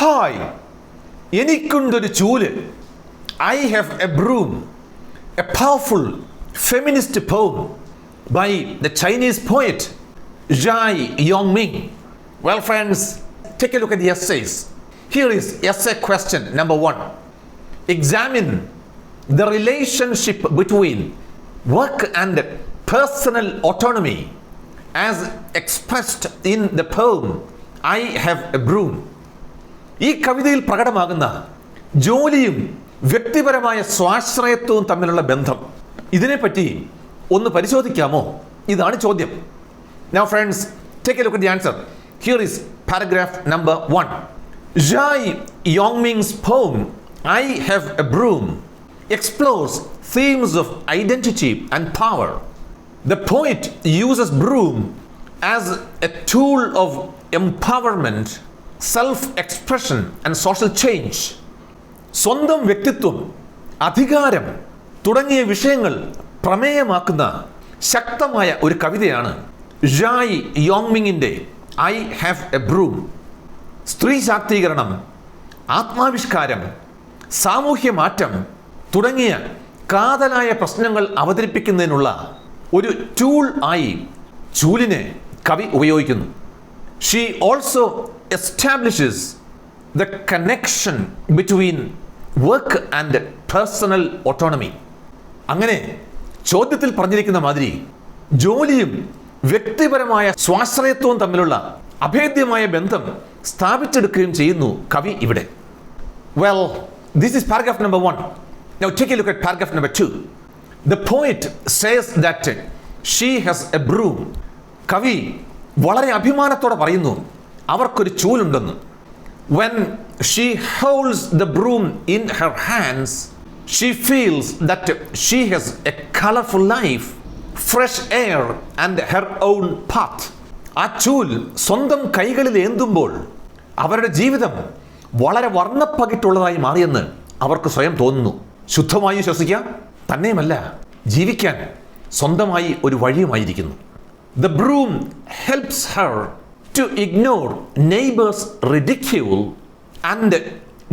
Hi, എനിക്കുണ്ടൊരു ചൂല്. I have a broom. A powerful feminist poem by the Chinese poet Zhai Yongming. Well, friends, take a look at the essays. Here is essay question number 1. Examine the relationship between work and personal autonomy as expressed in the poem I have a broom. ഈ കവിതയിൽ പ്രകടമാകുന്ന ജോലിയും വ്യക്തിപരമായ സ്വാശ്രയത്വവും തമ്മിലുള്ള ബന്ധം, ഇതിനെപ്പറ്റി ഒന്ന് പരിശോധിക്കാമോ? ഇതാണ് ചോദ്യം. Now friends, take a look at the answer. Here is paragraph number 1. Zhai Yongming's poem I Have a Broom explores themes of identity and power. The poet uses broom as a tool of empowerment, self-expression and social change. സ്വന്തം വ്യക്തിത്വം, അധികാരം തുടങ്ങിയ വിഷയങ്ങൾ പ്രമേയമാക്കുന്ന ശക്തമായ ഒരു കവിതയാണ് ജായ് യോങ്മിങ്ങിൻ്റെ I have a broom. സ്ത്രീ ശാക്തീകരണം, ആത്മാവിഷ്കാരം, സാമൂഹ്യ മാറ്റം തുടങ്ങിയ കാതലായ പ്രശ്നങ്ങൾ അവതരിപ്പിക്കുന്നതിനുള്ള ഒരു ടൂൾ ആയി ചൂലിനെ കവി ഉപയോഗിക്കുന്നു. She also establishes the connection between work and personal autonomy. അങ്ങനെ ചോദ്യത്തിൽ പറഞ്ഞിരിക്കുന്ന മാതിരി ജോലിയും വ്യക്തിപരമായ സ്വാശ്രയത്വവും തമ്മിലുള്ള അഭേദ്യമായ ബന്ധം സ്ഥാപിച്ചെടുക്കുകയും ചെയ്യുന്നു കവി ഇവിടെ. Well, this is paragraph number 1. Now take a look at paragraph number 2. The poet says that she has a broom. കവി വളരെ അഭിമാനത്തോടെ പറയുന്നു അവർക്കൊരു ചൂലുണ്ടെന്ന്. When she holds the broom in her hands, she feels that she has a colorful life, fresh air and her own path. ആ ചൂൽ സ്വന്തം കൈകളിൽ ഏന്തുമ്പോൾ അവരുടെ ജീവിതം വളരെ വർണ്ണപ്പകിട്ടുള്ളതായി മാറിയെന്ന് അവർക്ക് സ്വയം തോന്നുന്നു. ശുദ്ധമായി ശ്വസിക്കാം, തന്നെയുമല്ല ജീവിക്കാൻ സ്വന്തമായി ഒരു വഴിയുമായിരിക്കുന്നു. The broom helps her to ignore neighbors' ridicule and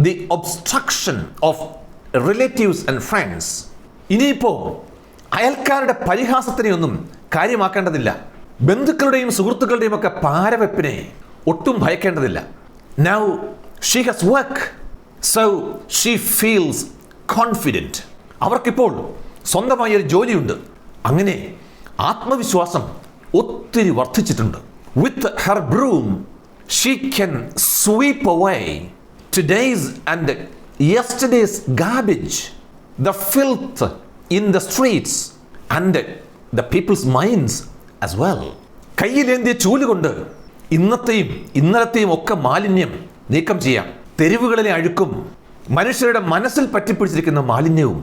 the obstruction of relatives and friends. ഇനിയിപ്പോൾ അയൽക്കാരുടെ പരിഹാസത്തിനെയൊന്നും കാര്യമാക്കേണ്ടതില്ല, ബന്ധുക്കളുടെയും സുഹൃത്തുക്കളുടെയും ഒക്കെ പാരവെപ്പിനെ ഒട്ടും ഭയക്കേണ്ടതില്ല. Now she has work, so she feels confident. അവർക്കിപ്പോൾ സ്വന്തമായ ഒരു ജോലിയുണ്ട്, അങ്ങനെ ആത്മവിശ്വാസം ഒത്തിരി വർദ്ധിച്ചിട്ടുണ്ട്. With her broom, she can sweep away today's and yesterday's garbage, the filth in the streets and the people's minds as well. കയ്യിലേന്തിയ ചൂലുകൊണ്ട് ഇന്നത്തെയും ഇന്നലത്തെയും ഒക്കെ മാലിന്യം നീക്കം ചെയ്യാം. തെരുവുകളിലെ അഴുക്കും മനുഷ്യരുടെ മനസ്സിൽ പറ്റിപ്പിടിച്ചിരിക്കുന്ന മാലിന്യവും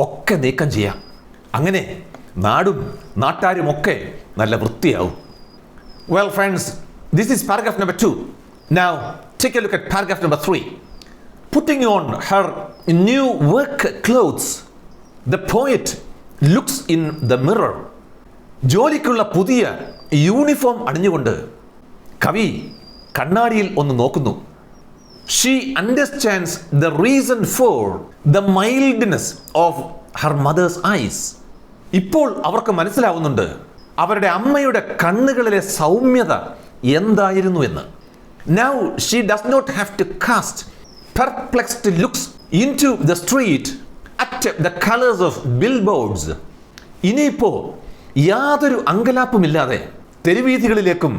ഒക്കെ നീക്കം ചെയ്യാം. അങ്ങനെ നാടും നാട്ടാരും ഒക്കെ നല്ല വൃത്തിയാവും. Well, friends, this is paragraph number 2. Now, take a look at paragraph number 3. Putting on her new work clothes, the poet looks in the mirror. ജോലിക്കുള്ള പുതിയ യൂണിഫോം അണിഞ്ഞുകൊണ്ട് കവി കണ്ണാടിയിൽ ഒന്ന് നോക്കുന്നു. She understands the reason for the mildness of her mother's eyes. ഇപ്പോൾ അവർക്ക് മനസ്സിലാവുന്നുണ്ട് അവരുടെ അമ്മയുടെ കണ്ണുകളിലെ സൗമ്യത എന്തായിരുന്നു എന്ന്. Now she does not have to cast perplexed looks into the street at the colors of billboards. ഇനിയിപ്പോൾ യാതൊരു അങ്കലാപ്പുമില്ലാതെ തെരുവീഥികളിലേക്കും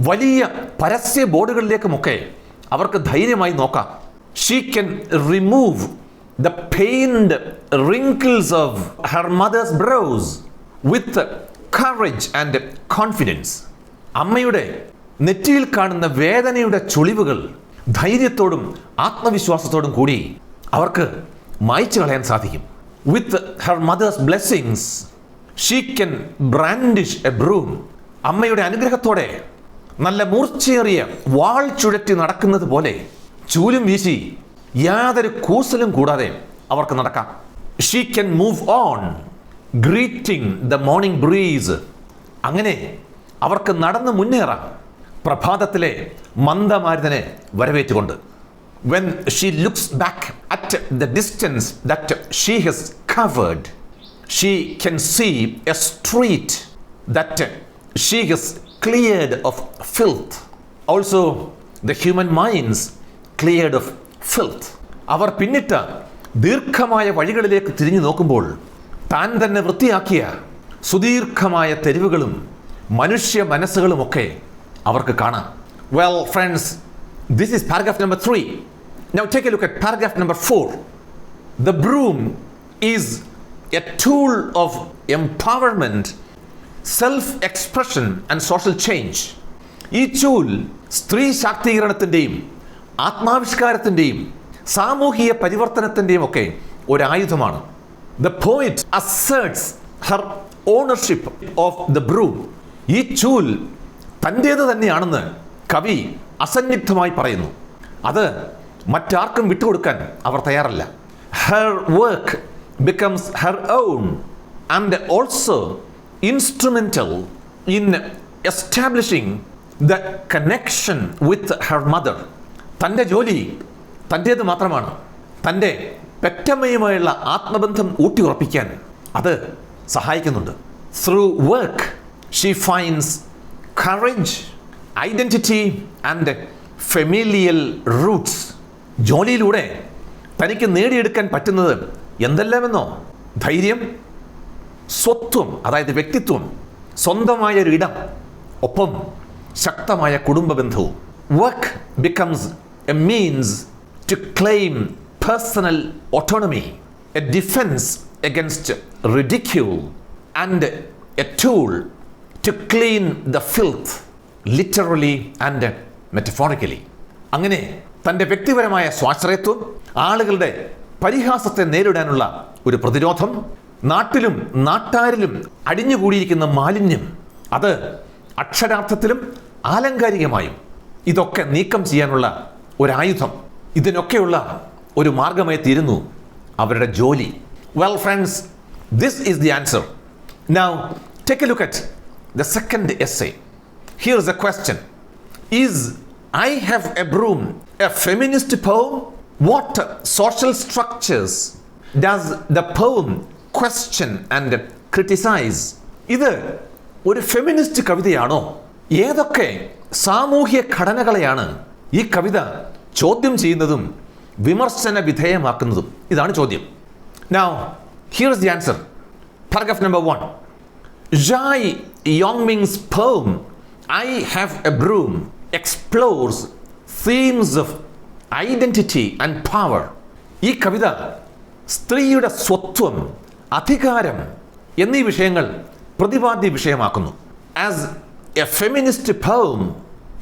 വലിയ പരസ്യ ബോർഡുകളിലേക്കുമൊക്കെ അവർക്ക് ധൈര്യമായി നോക്കാം. She can remove the pained wrinkles of her mother's brows with courage and confidence. അമ്മയുടെ നെറ്റിയിൽ കാണുന്ന വേദനയുടെ ചുളിവുകൾ ധൈര്യത്തോടും ആത്മവിശ്വാസത്തോടും കൂടി അവർക്ക് മായ്ച്ചു കളയാൻ സാധിക്കും. With her mother's blessings, she can brandish a broom. അമ്മയുടെ അനുഗ്രഹത്തോടെ നല്ല മൂർച്ചയേറിയ വാൾ ചുഴറ്റി നടക്കുന്നത് പോലെ ചൂലും വീശി യാതൊരു കൂസലും കൂടാതെ അവർക്ക് നടക്കാം. She can move on, greeting the morning breeze. അങ്ങനെ അവർക്ക് നടന്ന് മുന്നേറാം പ്രഭാതത്തിലെ മന്ദമാരുതനെ വരവേറ്റുകൊണ്ട്. when she looks back at the distance that she has covered, she can see a street that she has cleared of filth. Also, the human minds cleared of filth. അവർ പിന്നിട്ട ദീർഘമായ വഴികളിലേക്ക് തിരിഞ്ഞു നോക്കുമ്പോൾ താൻ തന്നെ വൃത്തിയാക്കിയ സുദീർഘമായ തെരുവുകളും മനുഷ്യ മനസ്സുകളുമൊക്കെ അവർക്ക് കാണാം. Well, friends, this is paragraph number 3. Now take a look at paragraph number 4. The broom is a tool of empowerment, self-expression and social change. ഈ ചൂൽ സ്ത്രീ ശാക്തീകരണത്തിൻ്റെയും ആത്മാവിഷ്കാരത്തിൻ്റെയും സാമൂഹിക പരിവർത്തനത്തിൻ്റെയും ഒക്കെ ഒരായുധമാണ്. The poet asserts her ownership of the broom. ഈ ചൂൽ തൻ്റേത് തന്നെയാണെന്ന് കവി അസന്നിഗ്ധമായി പറയുന്നു. അത് മറ്റാർക്കും വിട്ടുകൊടുക്കാൻ അവർ തയ്യാറല്ല. Her work becomes her own and also instrumental in establishing the connection with her mother. തൻ്റെ ജോലി തൻ്റേത് മാത്രമാണ്. തൻ്റെ പെറ്റമ്മയുമായുള്ള ആത്മബന്ധം ഊട്ടിയുറപ്പിക്കാൻ അത് സഹായിക്കുന്നുണ്ട്. Through work she finds courage, identity and familial roots. ജോലിയിലൂടെ തനിക്ക് നേടിയെടുക്കാൻ പറ്റുന്നത് എന്തെല്ലാമെന്നോ? ധൈര്യം, സ്വത്വം, അതായത് വ്യക്തിത്വം, സ്വന്തമായ ഒരു ഇടം, ഒപ്പം ശക്തമായ കുടുംബ ബന്ധവും. Work becomes a means to claim personal autonomy, a defense against ridicule and a tool to clean the filth, literally and metaphorically. അങ്ങനെ തൻ്റെ വ്യക്തിപരമായ സ്വാശ്രയത്വം, ആളുകളുടെ പരിഹാസത്തെ നേരിടാനുള്ള ഒരു പ്രതിരോധം, നാട്ടിലും നാട്ടാരിലും അടിഞ്ഞുകൂടിയിരിക്കുന്ന മാലിന്യം, അത് അക്ഷരാർത്ഥത്തിലും ആലങ്കാരികമായും ഇതൊക്കെ നീക്കം ചെയ്യാനുള്ള ഒരായുധം, ഇതിനൊക്കെയുള്ള ഒരു മാർഗമായി തീരുന്നു അവരുടെ ജോലി. Well, friends, this is the answer. Now, take a look at the second essay. Here is a question. Is I Have a Broom a feminist poem? What social structures does the poem question and criticize? ഇത് ഒരു feminist കവിതയാണോ? ഏതൊക്കെ സാമൂഹ്യ ഘടനകളെയാണ് ഈ കവിത ചോദ്യം ചെയ്യുന്നതും വിമർശന വിധേയമാക്കുന്നതും? ഇതാണ് ചോദ്യം. Now, here is the answer. Paragraph number 1. Zhai Yongming's poem I Have a Broom explores themes of identity and power. ഈ കവിത സ്ത്രീയുടെ സ്വത്വം, അധികാരം എന്നീ വിഷയങ്ങൾ പ്രതിപാദ്യ വിഷയമാക്കുന്നു. As a feminist poem,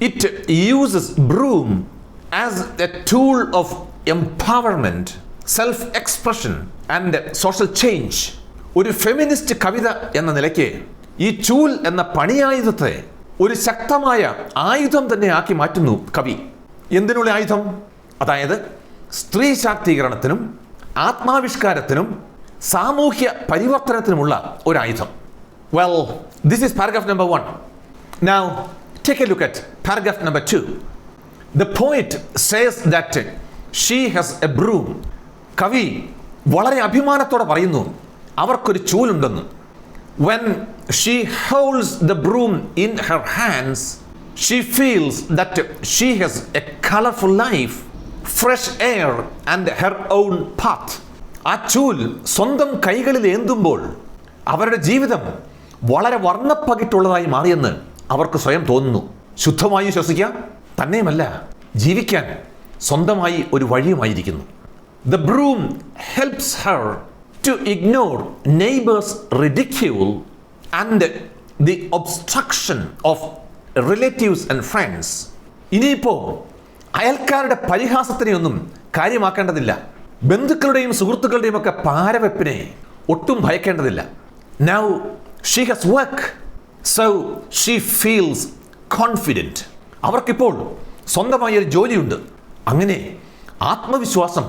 it uses broom as a tool of empowerment, self-expression and social change. ഒരു feminist കവിത എന്ന നിലയ്ക്ക് ഈ ചൂൽ എന്ന പണിയായുധത്തെ ഒരു ശക്തമായ ആയുധം തന്നെ ആക്കി മാറ്റുന്നു കവി. എന്തിനുള്ള ആയുധം? അതായത് സ്ത്രീ ശാക്തീകരണത്തിനും ആത്മാവിഷ്കാരത്തിനും സാമൂഹ്യ പരിവർത്തനത്തിനുമുള്ള ഒരായുധം. Well, this is paragraph number 1. Now, take a look at paragraph number 2. The poet says that she has a broom. കവി വളരെ അഭിമാനത്തോടെ പറയുന്നു അവർക്കൊരു ചൂലുണ്ടെന്ന്. When she holds the broom in her hands, she feels that she has a colorful life, fresh air and her own path. ആ ചൂൽ സ്വന്തം കൈകളിൽ ഏന്തുമ്പോൾ അവരുടെ ജീവിതം വളരെ വർണ്ണപ്പകിട്ടുള്ളതായി മാറിയെന്ന് അവർക്ക് സ്വയം തോന്നുന്നു. ശുദ്ധമായി ശ്വസിക്കാൻ തന്നെയുമല്ല, ജീവിക്കാൻ സ്വന്തമായി ഒരു വഴിയുമായിരിക്കുന്നു. The broom helps her to ignore neighbors' ridicule and the obstruction of relatives and friends. ഇനിയിപ്പോൾ അയൽക്കാരുടെ പരിഹാസത്തിനെയൊന്നും കാര്യമാക്കേണ്ടതില്ല, ബന്ധുക്കളുടെയും സുഹൃത്തുക്കളുടെയും ഒക്കെ പാരവെപ്പിനെ ഒട്ടും ഭയക്കേണ്ടതില്ല. Now she has work, so she feels confident. അവർക്കിപ്പോൾ സ്വന്തമായ ഒരു ജോലിയുണ്ട്. അങ്ങനെ ആത്മവിശ്വാസം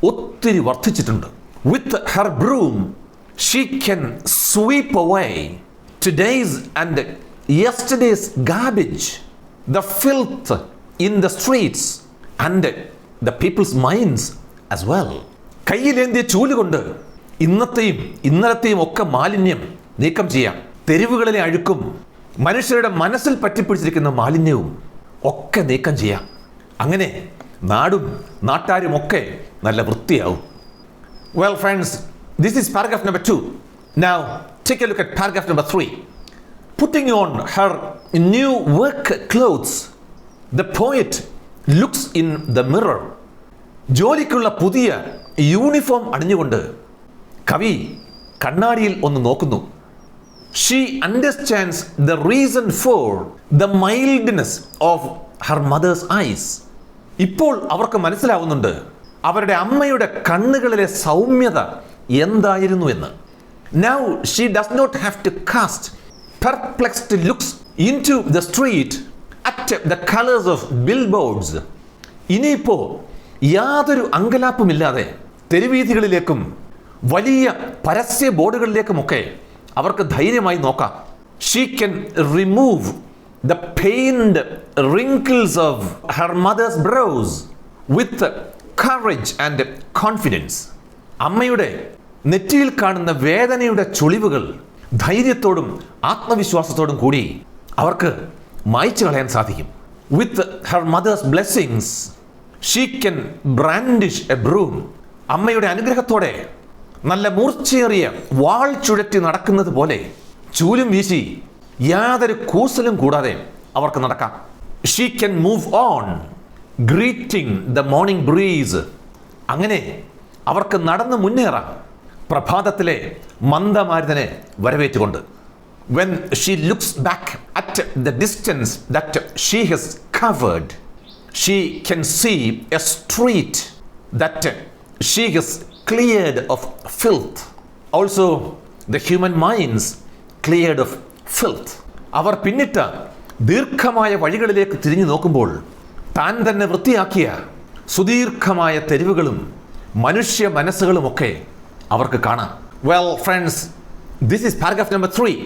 ഒത്തിരി വർദ്ധിച്ചിട്ടുണ്ട്. With her broom, she can sweep away today's and yesterday's garbage, the filth in the streets, and the people's minds as well. കയ്യിലേന്തിയ ചൂലുകൊണ്ട് ഇന്നത്തെയും ഇന്നലത്തെയും ഒക്കെ മാലിന്യം നീക്കം ചെയ്യാം. തെരുവുകളിലെ അഴുക്കും മനുഷ്യരുടെ മനസ്സിൽ പറ്റിപ്പിടിച്ചിരിക്കുന്ന മാലിന്യവും ഒക്കെ നീക്കം ചെയ്യാം. അങ്ങനെ നാടും നാട്ടാരും ഒക്കെ നല്ല വൃത്തിയാവും. Well friends, this is paragraph number 2. Now take a look at paragraph number 3. Putting on her new work clothes, the poet looks in the mirror. ജോലിക്കുള്ള പുതിയ യൂണിഫോം അണിഞ്ഞുകൊണ്ട് കവി കണ്ണാടിയിൽ ഒന്ന് നോക്കുന്നു. She understands the reason for the mildness of her mother's eyes. ഇപ്പോൾ അവർക്ക് മനസ്സിലാവുന്നുണ്ട് അവരുടെ അമ്മയുടെ കണ്ണുകളിലെ സൗമ്യത എന്തായിരുന്നു എന്ന്. Now she does not have to cast perplexed looks into the street at the colors of billboards. ഇനിയിപ്പോൾ യാതൊരു അങ്കലാപ്പുമില്ലാതെ തെരുവീഥികളിലേക്കും വലിയ പരസ്യ ബോർഡുകളിലേക്കുമൊക്കെ അവർക്ക് ധൈര്യമായി നോക്കാം. She can remove the pained wrinkles of her mother's brows with courage and confidence. അമ്മയുടെ നെറ്റിയിൽ കാണുന്ന വേദനയുടെ ചുളിവുകൾ ധൈര്യത്തോടും ആത്മവിശ്വാസത്തോടും കൂടി അവർക്ക് മായ്ച്ചു കളയാൻ സാധിക്കും. With her mother's blessings, she can brandish a broom. അമ്മയുടെ അനുഗ്രഹത്തോടെ നല്ല മൂർച്ചയേറിയ വാൾ ചുഴറ്റി നടക്കുന്നത് പോലെ ചൂലും വീശി യാതൊരു കൂസലും കൂടാതെ അവർക്ക് നടക്കാം. She can move on, greeting the morning breeze. അങ്ങനെ അവർക്ക് നടന്ന് മുന്നേറാം പ്രഭാതത്തിലെ മന്ദമാരുതനെ വരവേറ്റുകൊണ്ട്. When she looks back at the distance that she has covered, she can see a street that she has cleared of filth. Also, the human minds cleared of filth. അവർ പിന്നിട്ട ദീർഘമായ വഴികളിലേക്ക് തിരിഞ്ഞു നോക്കുമ്പോൾ താൻ തന്നെ വൃത്തിയാക്കിയ സുദീർഘമായ തെരുവുകളും മനുഷ്യ മനസ്സുകളുമൊക്കെ അവർക്ക് കാണാം. Well friends, this is paragraph number 3.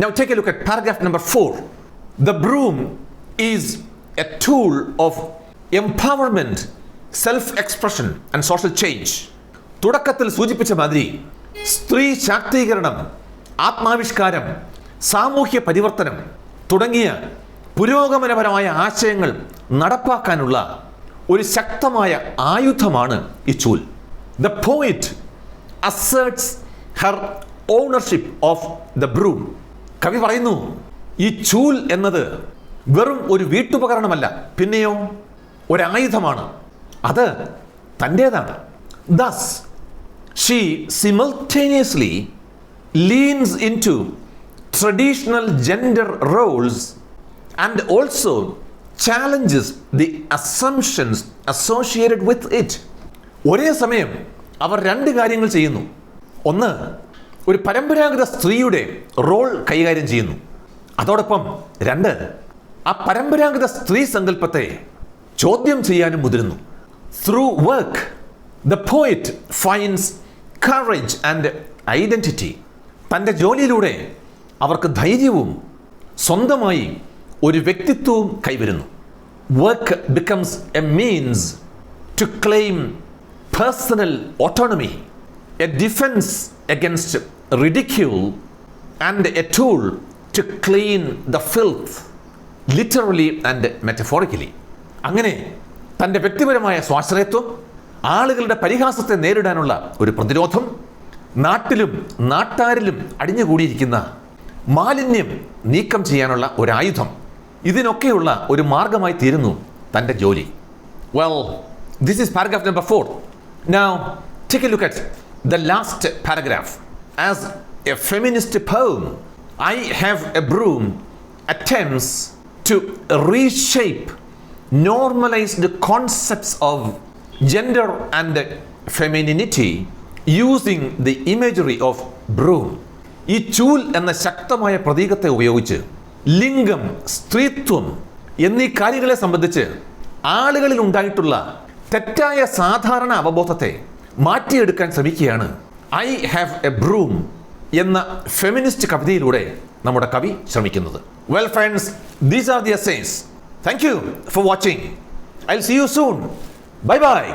Now take a look at paragraph number 4. The broom is a tool of empowerment, self-expression and social change. തുടക്കത്തിൽ സൂചിപ്പിച്ച മാതിരി സ്ത്രീ ശാക്തീകരണം, ആത്മാവിഷ്കാരം, സാമൂഹ്യ പരിവർത്തനം തുടങ്ങിയ പുരോഗമനപരമായ ആശയങ്ങൾ നടപ്പാക്കാനുള്ള ഒരു ശക്തമായ ആയുധമാണ് ഈ ചൂൽ. The poet asserts her ownership of the broom. കവി പറയുന്നു ഈ ചൂൽ എന്നത് വെറും ഒരു വീട്ടുപകരണമല്ല, പിന്നെയോ ഒരായുധമാണ്. അത് തൻ്റേതാണ്. Thus, she simultaneously leans into traditional gender roles and also challenges the assumptions associated with it. ഒരേ സമയം അവർ രണ്ട് കാര്യങ്ങൾ ചെയ്യുന്നു. ഒന്ന്, ഒരു പരമ്പരാഗത സ്ത്രീയുടെ റോൾ കൈകാര്യം ചെയ്യുന്നു. അതോടൊപ്പം രണ്ട്, ആ പരമ്പരാഗത സ്ത്രീ സങ്കല്പത്തെ ചോദ്യം ചെയ്യാനും മുതിരുന്നു. Through work, the poet finds courage and identity. തൻ്റെ ജോലിയിലൂടെ അവർക്ക് ധൈര്യവും സ്വന്തമായി ഒരു വ്യക്തിത്വവും കൈവരുന്നു. Work becomes a means to claim personal autonomy, a defense against ridicule, and a tool to clean the filth, literally and metaphorically. അങ്ങനെ തൻ്റെ വ്യക്തിപരമായ സ്വാശ്രയത്വം, ആളുകളുടെ പരിഹാസത്തെ നേരിടാനുള്ള ഒരു പ്രതിരോധം, നാട്ടിലും നാട്ടാരിലും അടിഞ്ഞുകൂടിയിരിക്കുന്ന മാലിന്യം നീക്കം ചെയ്യാനുള്ള ഒരു ആയുധം, ഇതിനൊക്കെയുള്ള ഒരു മാർഗമായി തീരുന്നു തൻ്റെ ജോലി. Well, this is paragraph number 4. Now, take a look at the last paragraph. As a feminist poem, I Have a Broom attempts to reshape normalized concepts of gender and femininity using the imagery of broom. ഈ ചൂൽ എന്ന ശക്തമായ പ്രതീകത്തെ ഉപയോഗിച്ച് ലിംഗം, സ്ത്രീത്വം എന്നീ കാര്യങ്ങളെ സംബന്ധിച്ച് ആളുകളിൽ ഉണ്ടായിട്ടുള്ള തെറ്റായ സാധാരണ അവബോധത്തെ മാറ്റിയെടുക്കാൻ ശ്രമിക്കുകയാണ് ഐ ഹാവ് എ ബ്രൂം എന്ന ഫെമിനിസ്റ്റ് കവിതയിലൂടെ നമ്മുടെ കവി ശ്രമിക്കുന്നത്. Well friends, these are the essays. Thank you for watching. I will see you soon bye by.